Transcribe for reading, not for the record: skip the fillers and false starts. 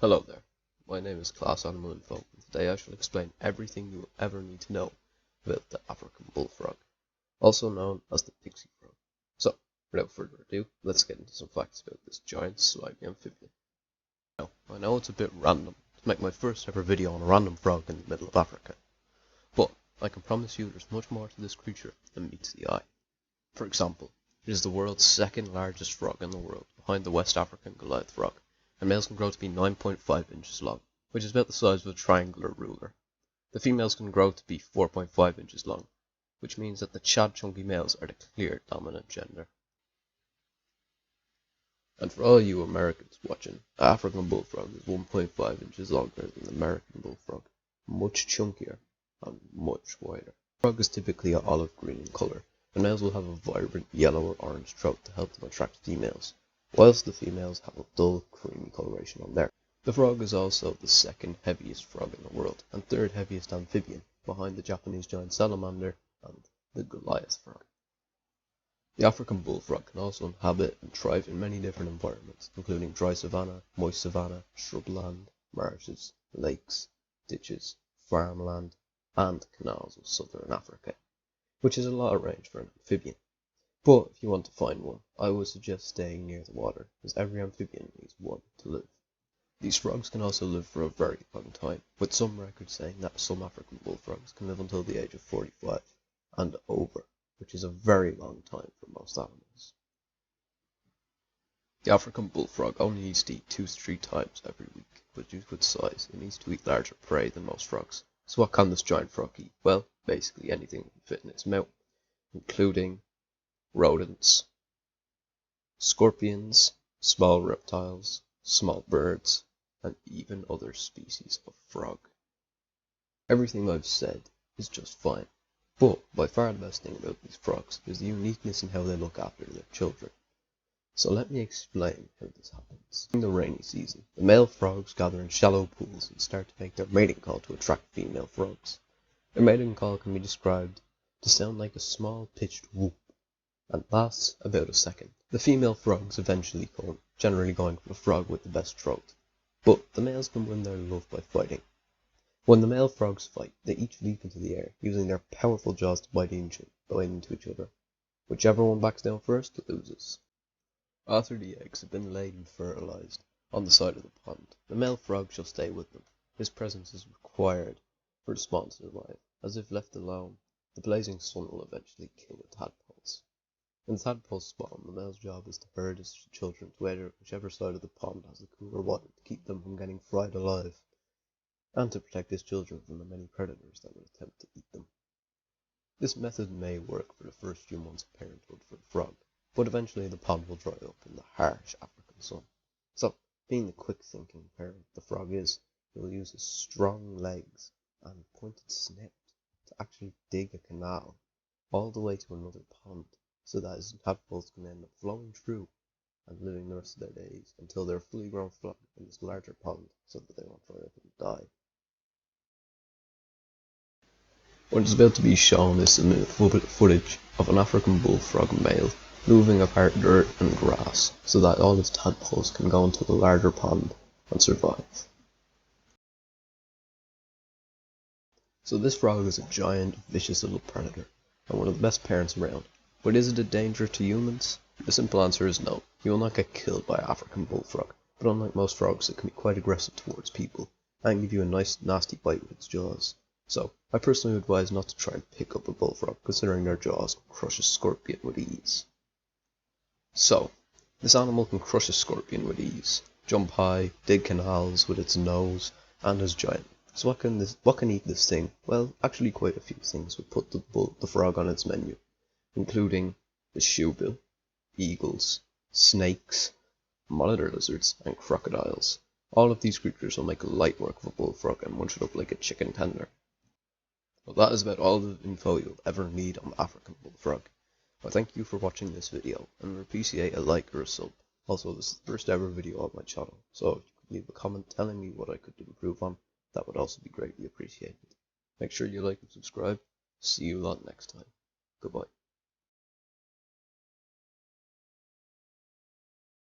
Hello there, my name is Class Animal Info, and today I shall explain everything you will ever need to know about the African bullfrog, also known as the pixie frog. So, without further ado, let's get into some facts about this giant slimy amphibian. Now, I know it's a bit random to make my first ever video on a random frog in the middle of Africa, but I can promise you there's much more to this creature than meets the eye. For example, it is the world's second largest frog in the world, behind the West African Goliath frog, and males can grow to be 9.5 inches long, which is about the size of a triangular ruler. The females can grow to be 4.5 inches long, which means that the Chad chunky males are the clear dominant gender. And for all you Americans watching, the African bullfrog is 1.5 inches longer than the American bullfrog, much chunkier and much wider. The frog is typically an olive green in colour, and males will have a vibrant yellow or orange throat to help them attract females, whilst the females have a dull creamy coloration on there. The frog is also the second heaviest frog in the world, and third heaviest amphibian, behind the Japanese giant salamander and the Goliath frog. The African bullfrog can also inhabit and thrive in many different environments, including dry savanna, moist savanna, shrubland, marshes, lakes, ditches, farmland, and canals of southern Africa, which is a lot of range for an amphibian. But if you want to find one, I would suggest staying near the water, as every amphibian needs one to live. These frogs can also live for a very long time, with some records saying that some African bullfrogs can live until the age of 45 and over, which is a very long time for most animals. The African bullfrog only needs to eat 2 to 3 times every week, but due to its size, it needs to eat larger prey than most frogs. So what can this giant frog eat? Well, basically anything that can fit in its mouth, including rodents, scorpions, small reptiles, small birds, and even other species of frog. Everything I've said is just fine, but by far the best thing about these frogs is the uniqueness in how they look after their children. So let me explain how this happens. During the rainy season, the male frogs gather in shallow pools and start to make their mating call to attract female frogs. Their mating call can be described to sound like a small pitched whoop, and lasts about a second. The female frogs eventually come, generally going for the frog with the best throat, but the males can win their love by fighting. When the male frogs fight, they each leap into the air, using their powerful jaws to bite into each other. Whichever one backs down first loses. After the eggs have been laid and fertilized on the side of the pond, the male frog shall stay with them. His presence is required for the spawn to survive, as if left alone, the blazing sun will eventually kill the tadpoles. In the tadpole spawn, the male's job is to herd his children to whichever side of the pond has the cooler water to keep them from getting fried alive, and to protect his children from the many predators that would attempt to eat them. This method may work for the first few months of parenthood for the frog, but eventually the pond will dry up in the harsh African sun. So, being the quick-thinking parent the frog is, he will use his strong legs and pointed snout to actually dig a canal all the way to another pond, so that his tadpoles can end up flowing through and living the rest of their days until they're fully grown frog in this larger pond, so that they won't dry up and die. What is about to be shown is some footage of an African bullfrog male moving apart dirt and grass, so that all his tadpoles can go into the larger pond and survive. So this frog is a giant, vicious little predator, and one of the best parents around. But is it a danger to humans? The simple answer is no. You will not get killed by an African bullfrog, but unlike most frogs, it can be quite aggressive towards people, and give you a nice nasty bite with its jaws. So, I personally advise not to try and pick up a bullfrog, considering their jaws can crush a scorpion with ease. So, this animal can crush a scorpion with ease, jump high, dig canals with its nose, and is giant. So what can eat this thing? Well, actually quite a few things would put the frog on its menu, including the shoebill, eagles, snakes, monitor lizards, and crocodiles. All of these creatures will make light work of a bullfrog and munch it up like a chicken tender. Well, that is about all the info you'll ever need on the African bullfrog. I thank you for watching this video, and would appreciate a like or a sub. Also, this is the first ever video on my channel, so if you could leave a comment telling me what I could improve on, that would also be greatly appreciated. Make sure you like and subscribe. See you lot next time. Goodbye.